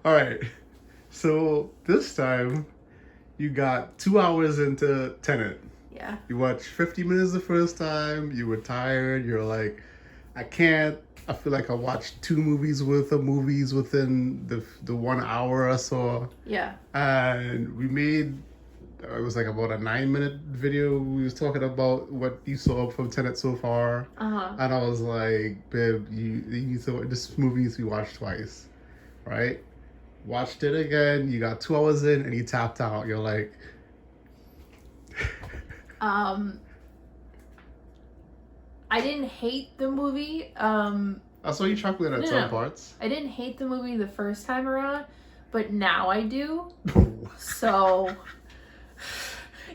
All right. So this time you got 2 hours into Tenet. Yeah. You watched 50 minutes the first time. You were tired. You're like, I can't. I feel like I watched two movies worth of movies within the 1 hour or so. Yeah. And we made it was like about a 9 minute video. We was talking about what you saw from Tenet so far. And I was like, babe, you need to this movie needs to be watched twice, right? Watched it again. You got 2 hours in and you tapped out. You're like, I didn't hate the movie. I saw you chuckling at some parts. I didn't hate the movie the first time around, but now I do. So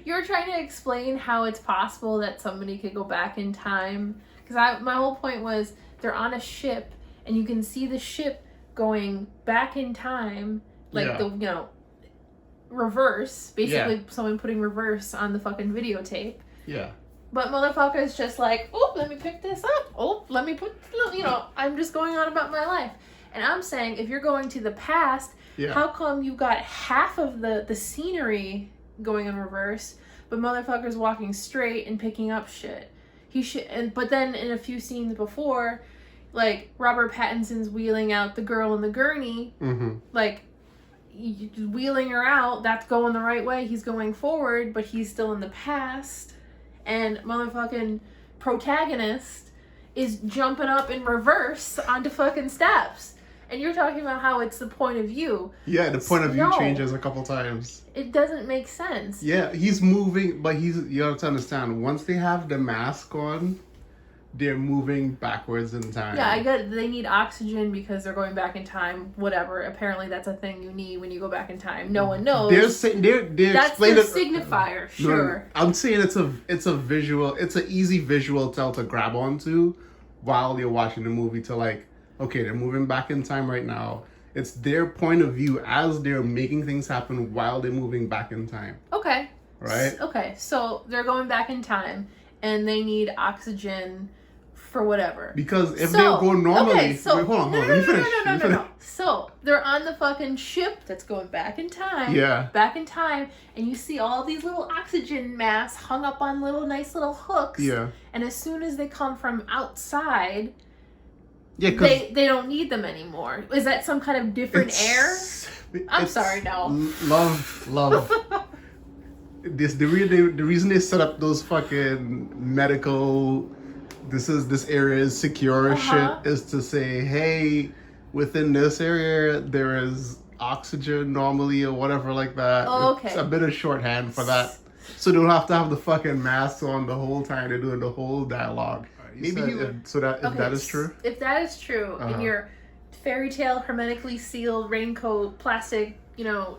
you're trying to explain how it's possible that somebody could go back in time, because my whole point was they're on a ship and you can see the ship going back in time, like reverse, basically someone putting reverse on the fucking videotape. Yeah. But motherfucker's just like, oh, let me pick this up. Oh, let me put, I'm just going on about my life. And I'm saying, if you're going to the past, how come you got half of the scenery going in reverse, but motherfucker's walking straight and picking up shit? But then in a few scenes before, like, Robert Pattinson's wheeling out the girl in the gurney, like, wheeling her out, that's going the right way. He's going forward, but he's still in the past. And motherfucking protagonist is jumping up in reverse onto fucking steps. And you're talking about how it's the point of view. Yeah, the point of view changes a couple times. It doesn't make sense. Yeah, he's moving, but you have to understand, once they have the mask on, they're moving backwards in time. Yeah, I get it. They need oxygen because they're going back in time. Whatever. Apparently, that's a thing you need when you go back in time. No one knows. They're that's their signifier. Sure. No, I'm saying it's a visual. It's an easy visual tell to grab onto while you're watching the movie. To like, okay, they're moving back in time right now. It's their point of view as they're making things happen while they're moving back in time. Okay. Right. Okay, so they're going back in time, and they need oxygen. For whatever. Because if they go normally... Okay, so... Wait, hold on. Let me finish. No. So, they're on the fucking ship that's going back in time. Yeah. Back in time, and you see all these little oxygen masks hung up on nice little hooks. Yeah. And as soon as they come from outside... Yeah, they don't need them anymore. Is that some kind of different air? I'm sorry, no. Love. The reason they set up those fucking medical... This area is secure shit is to say, hey, within this area there is oxygen normally or whatever like that. Oh, okay. It's a bit of shorthand for that. So they don't have to have the fucking masks on the whole time they're doing the whole dialogue. If that is true? If that is true, in your fairy tale hermetically sealed raincoat plastic,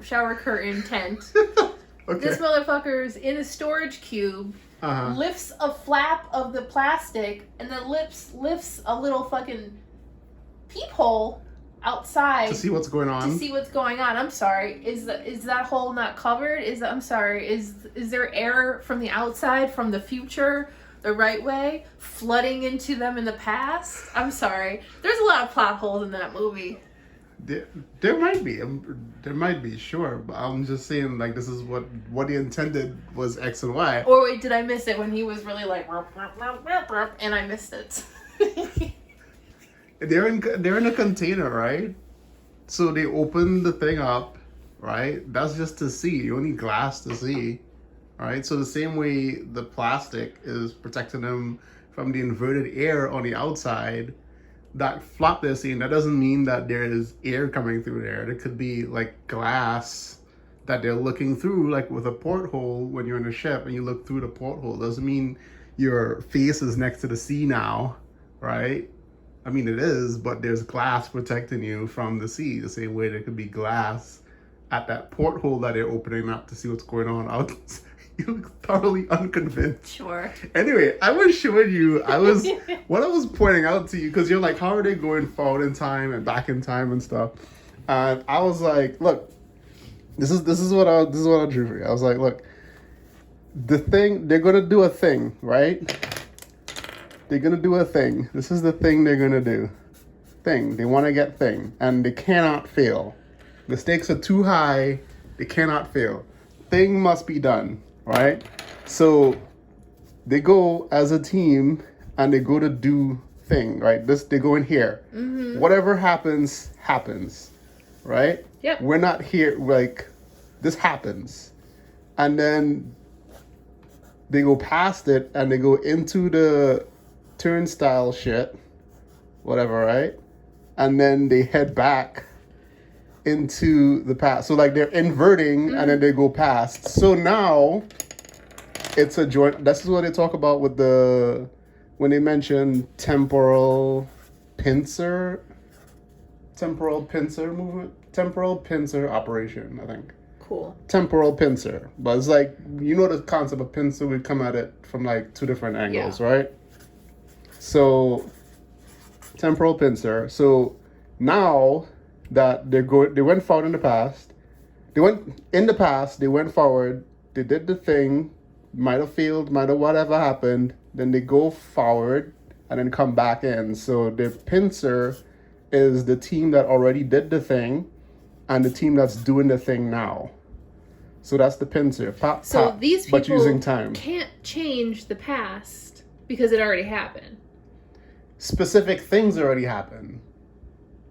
shower curtain tent, this motherfucker's in a storage cube. Lifts a flap of the plastic and then lifts a little fucking peephole outside to see what's going on. I'm sorry. Is that hole not covered? Is there air from the outside, from the future, the right way, flooding into them in the past? I'm sorry. There's a lot of plot holes in that movie. There might be, sure, but I'm just saying, like, this is what he intended was X and Y. Or wait, did I miss it when he was really like, and I missed it? They're in a container, right? So they open the thing up, right? That's just to see. You only glass to see, right? So the same way the plastic is protecting them from the inverted air on the outside. That flap they're seeing, that doesn't mean that there is air coming through there. There could be like glass that they're looking through, like with a porthole when you're in a ship and you look through the porthole. Doesn't mean your face is next to the sea now, right? I mean, it is, but there's glass protecting you from the sea. The same way there could be glass at that porthole that they're opening up to see what's going on out. You look thoroughly unconvinced. Sure. Anyway, I was showing you, what I was pointing out to you, because you're like, how are they going forward in time and back in time and stuff? And I was like, look, this is what I drew for you. I was like, look, they're gonna do a thing, right? They're gonna do a thing. This is the thing they're gonna do. They want to get thing, and they cannot fail. The stakes are too high. They cannot fail. Thing must be done, right? So they go as a team and they go to do thing, right? They go in here. Mm-hmm. Whatever happens, right? Yep. We're not here, like, this happens. And then they go past it and they go into the turnstile shit, whatever, right? And then they head back into the past. So, like, they're inverting and then they go past. So now it's a joint. This is what they talk about with when they mention temporal pincer movement, temporal pincer operation, I think. Cool. Temporal pincer. But it's like, you know, the concept of pincer, we come at it from like two different angles, right? So, temporal pincer. So now that they went forward in the past, they went forward, they did the thing, might have failed, might have whatever happened, then they go forward and then come back in. So the pincer is the team that already did the thing and the team that's doing the thing now. So that's the pincer. So these people but using time. Can't change the past because it already happened. Specific things already happened.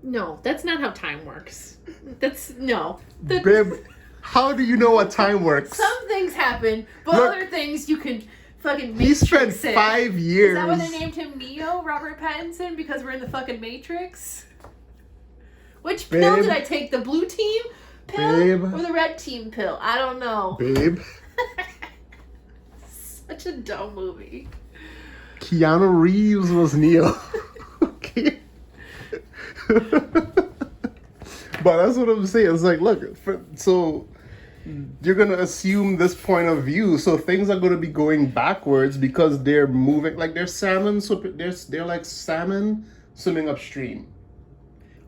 No, that's not how time works. Babe, how do you know what time works? Some things happen, but other things you can fucking Matrix. He spent 5 years. Is that why they named him Neo, Robert Pattinson? Because we're in the fucking Matrix? Which pill did I take? The blue team pill or the red team pill? I don't know. Babe. Such a dumb movie. Keanu Reeves was Neo. Okay. But that's what I'm saying. It's like, look, so you're going to assume this point of view. So things are going to be going backwards because they're moving, like they're like salmon swimming upstream.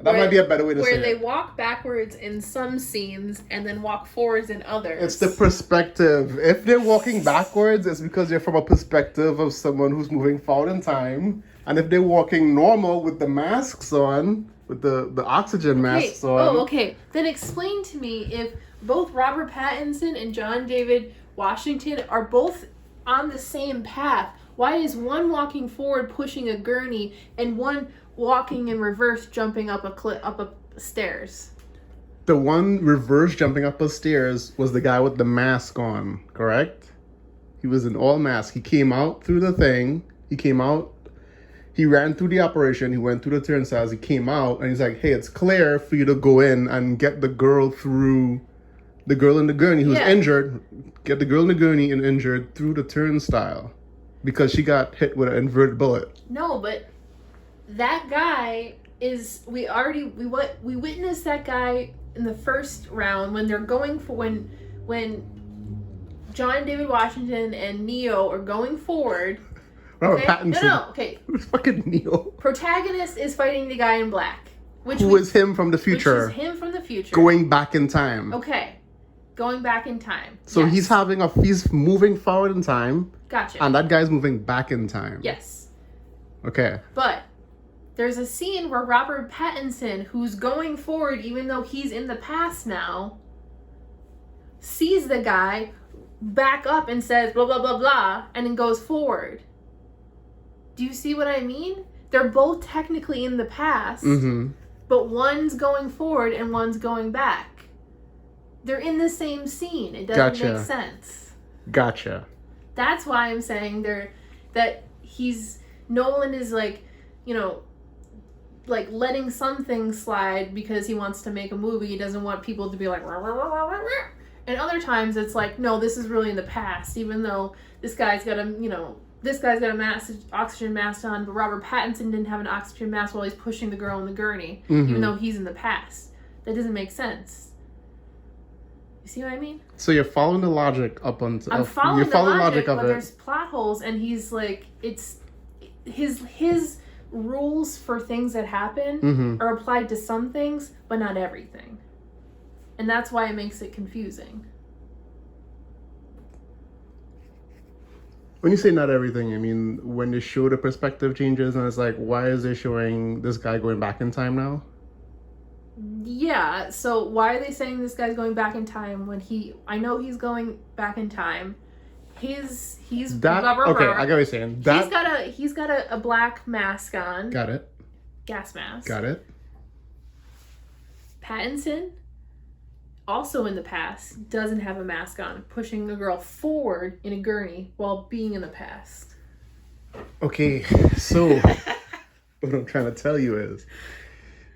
That might be a better way to say it. Where they walk backwards in some scenes and then walk forwards in others. It's the perspective. If they're walking backwards, it's because they're from a perspective of someone who's moving forward in time. And if they're walking normal with the masks on, with the oxygen masks on. Oh, okay. Then explain to me if both Robert Pattinson and John David Washington are both on the same path. Why is one walking forward pushing a gurney and one walking in reverse jumping up a stairs? The one reverse jumping up a stairs was the guy with the mask on, correct? He was in all mask. He came out through the thing. He ran through the operation. He went through the turnstiles. He came out and he's like, hey, it's clear for you to go in and get the girl in the gurney who's injured. Get the girl in the gurney and injured through the turnstile because she got hit with an inverted bullet. No, but that guy is, we witnessed that guy in the first round when they're going for, when John David Washington and Neo are going forward. Robert Pattinson. No, okay. Fucking Neo. Protagonist is fighting the guy in black. Who is him from the future. Which is him from the future. Going back in time. Okay. Going back in time. So he's moving forward in time. Gotcha. And that guy's moving back in time. Yes. Okay. But there's a scene where Robert Pattinson, who's going forward even though he's in the past now, sees the guy, back up and says blah, blah, blah, blah, and then goes forward. Do you see what I mean? They're both technically in the past, but one's going forward and one's going back. They're in the same scene. It doesn't make sense. Gotcha. That's why I'm saying Nolan is like, you know, like letting some things slide because he wants to make a movie. He doesn't want people to be like, rah, rah, rah, rah, rah. And other times it's like, no, this is really in the past, even though this guy's got a oxygen mask on, but Robert Pattinson didn't have an oxygen mask while he's pushing the girl in the gurney, even though he's in the past. That doesn't make sense. You see what I mean? So you're following the logic up until... I'm following the logic but there's plot holes, and he's like, it's... His rules for things that happen are applied to some things, but not everything. And that's why it makes it confusing. When you say not everything, I mean when they show the perspective changes and it's like, why is they showing this guy going back in time now? Yeah, so why are they saying this guy's going back in time when I know he's going back in time. He's that okay. I get what you're saying. That he's got a black mask on. Got it. Gas mask. Got it. Pattinson, also in the past, doesn't have a mask on, pushing a girl forward in a gurney while being in the past. Okay, so what I'm trying to tell you is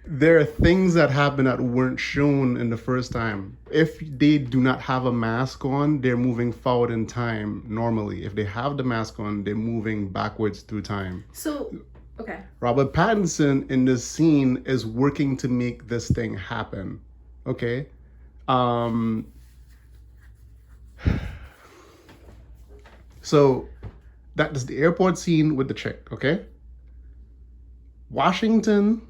there are things that happen that weren't shown in the first time. If they do not have a mask on, they're moving forward in time normally. If they have the mask on, they're moving backwards through time. So, okay. Robert Pattinson in this scene is working to make this thing happen. Okay? So that is the airport scene with the chick, okay? Washington,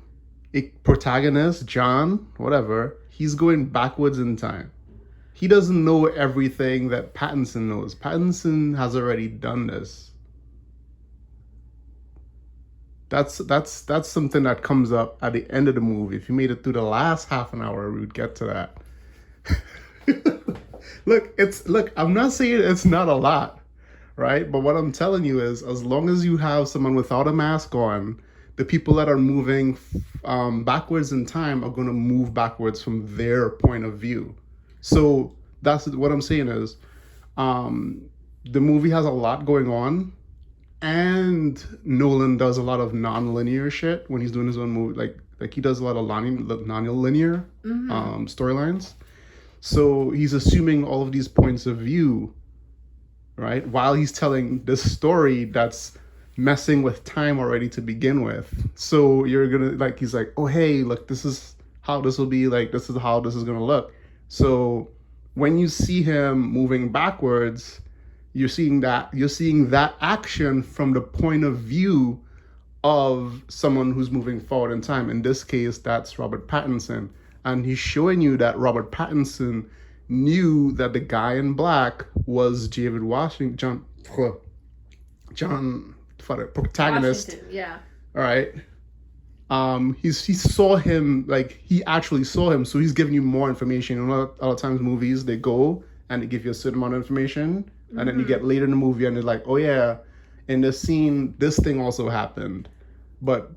a protagonist, John, whatever, he's going backwards in time. He doesn't know everything that Pattinson knows. Pattinson has already done this. That's something that comes up at the end of the movie. If you made it through the last half an hour, we would get to that. Look, I'm not saying it's not a lot, right? But what I'm telling you is, as long as you have someone without a mask on, the people that are moving backwards in time are going to move backwards from their point of view. So that's what I'm saying is, the movie has a lot going on, and Nolan does a lot of non-linear shit when he's doing his own movie. Like he does a lot of non-linear storylines. So he's assuming all of these points of view, right? While he's telling this story that's messing with time already to begin with. So you're gonna he's like, oh hey, look, this is how this will be, like this is how this is gonna look. So when you see him moving backwards, you're seeing that action from the point of view of someone who's moving forward in time. In this case, that's Robert Pattinson. And he's showing you that Robert Pattinson knew that the guy in black was David Washington, John, for the protagonist. Washington, yeah. All right. He saw him, like he actually saw him, so he's giving you more information. A lot of times movies, they go and they give you a certain amount of information, and then you get later in the movie and they're like, oh yeah, in this scene, this thing also happened. But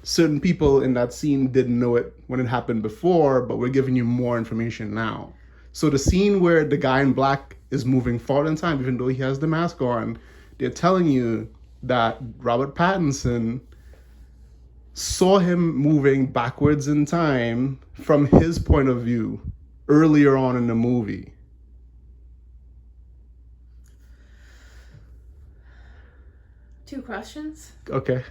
certain people in that scene didn't know it when it happened before, but we're giving you more information now. So the scene where the guy in black is moving forward in time, even though he has the mask on, they're telling you that Robert Pattinson saw him moving backwards in time from his point of view earlier on in the movie. Two questions. Okay.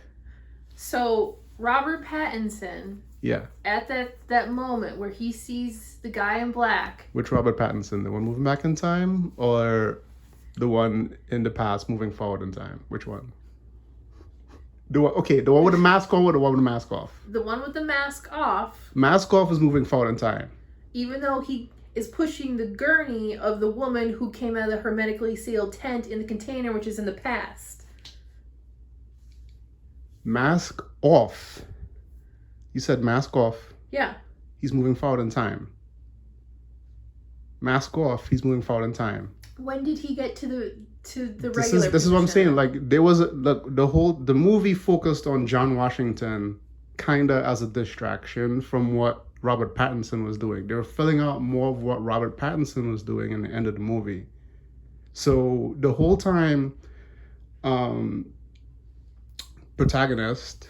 So Robert Pattinson, yeah, at that moment where he sees the guy in black. Which Robert Pattinson? The one moving back in time, or the one in the past moving forward in time? Which one? The one with the mask on, or the one with the mask off? The one with the mask off. Mask off is moving forward in time. Even though he is pushing the gurney of the woman who came out of the hermetically sealed tent in the container, which is in the past. Mask off. You said mask off. Yeah. He's moving forward in time. Mask off. He's moving forward in time. When did he get to the This is what I'm saying. Like there was the movie focused on John Washington kinda as a distraction from what Robert Pattinson was doing. They were filling out more of what Robert Pattinson was doing in the end of the movie. So the whole time, protagonist,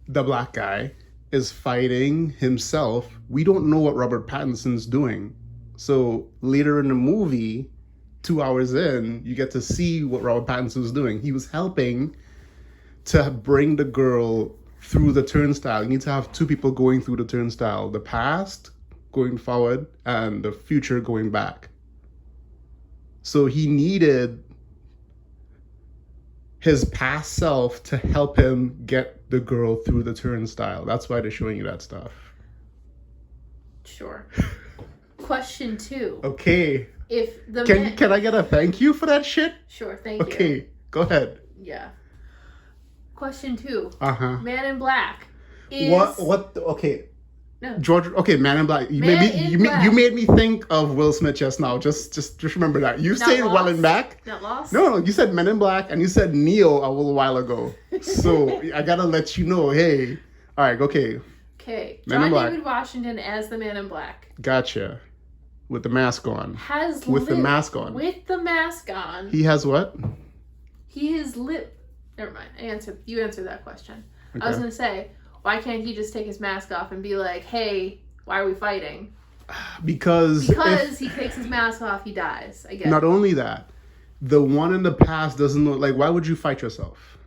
the black guy, is fighting himself. We don't know what Robert Pattinson's doing. So later in the movie, 2 hours in, you get to see what Robert Pattinson's doing. He was helping to bring the girl through the turnstile. You need to have two people going through the turnstile. The past going forward and the future going back. So he needed his past self to help him get the girl through the turnstile. That's why they're showing you that stuff. Sure. Question 2. Okay. If the Can I get a thank you for that shit? Sure, thank you. Okay, go ahead. Yeah. Question 2. Uh-huh. Man in Black is... What? Okay. No. George. Okay, Man in Black. You made me think of Will Smith just now. Just remember that. You said Well and Back. Not Lost. No. You said Men in Black, and you said Neo a little while ago. So I gotta let you know. Hey, all right, okay. Okay, John David Washington as the Man in Black. Gotcha. With the mask on. The mask on. With the mask on. He has what? He has lit. Never mind. You answered that question. Okay. I was gonna say, why can't he just take his mask off and be like, "Hey, why are we fighting?" Because he takes his mask off, he dies. I guess. Not only that, the one in the past doesn't know. Like, why would you fight yourself?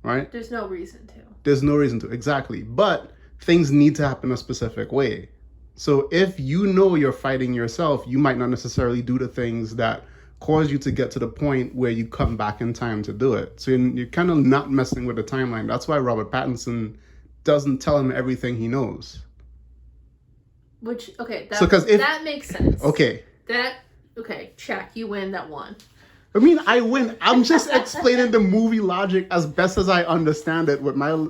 Right? There's no reason to. There's no reason to. Exactly. But things need to happen a specific way. So if you know you're fighting yourself, you might not necessarily do the things that cause you to get to the point where you come back in time to do it. So you're kind of not messing with the timeline. That's why Robert Pattinson doesn't tell him everything he knows. That makes sense. Okay. Check. You win that one. I mean, I win. I'm just explaining the movie logic as best as I understand it with my...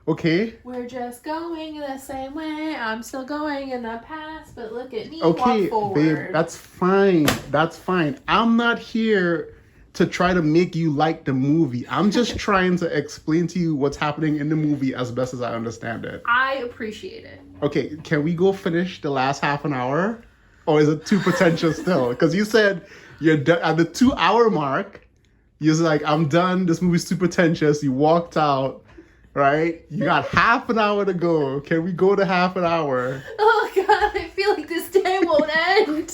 Okay. We're just going the same way. I'm still going in the past, but look at me walk forward. Babe, that's fine. I'm not here to try to make you like the movie. I'm just trying to explain to you what's happening in the movie as best as I understand it. I appreciate it. Okay, can we go finish the last half an hour? Or is it too pretentious still? Because you said you're done at the 2-hour mark. You're like, I'm done. This movie's too pretentious. You walked out. Right? You got half an hour to go. Can we go to half an hour? Oh, God. I feel like this day won't end.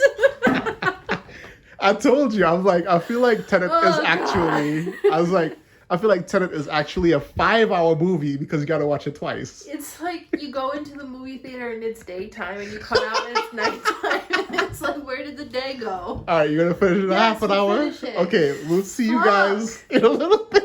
I told you. I feel like Tenet is actually... I feel like Tenet is actually a 5-hour movie because you got to watch it twice. It's like you go into the movie theater and it's daytime and you come out and it's nighttime. And it's like, where did the day go? All right, you're going to finish it in half an hour? Finish it. Okay, we'll see you guys in a little bit.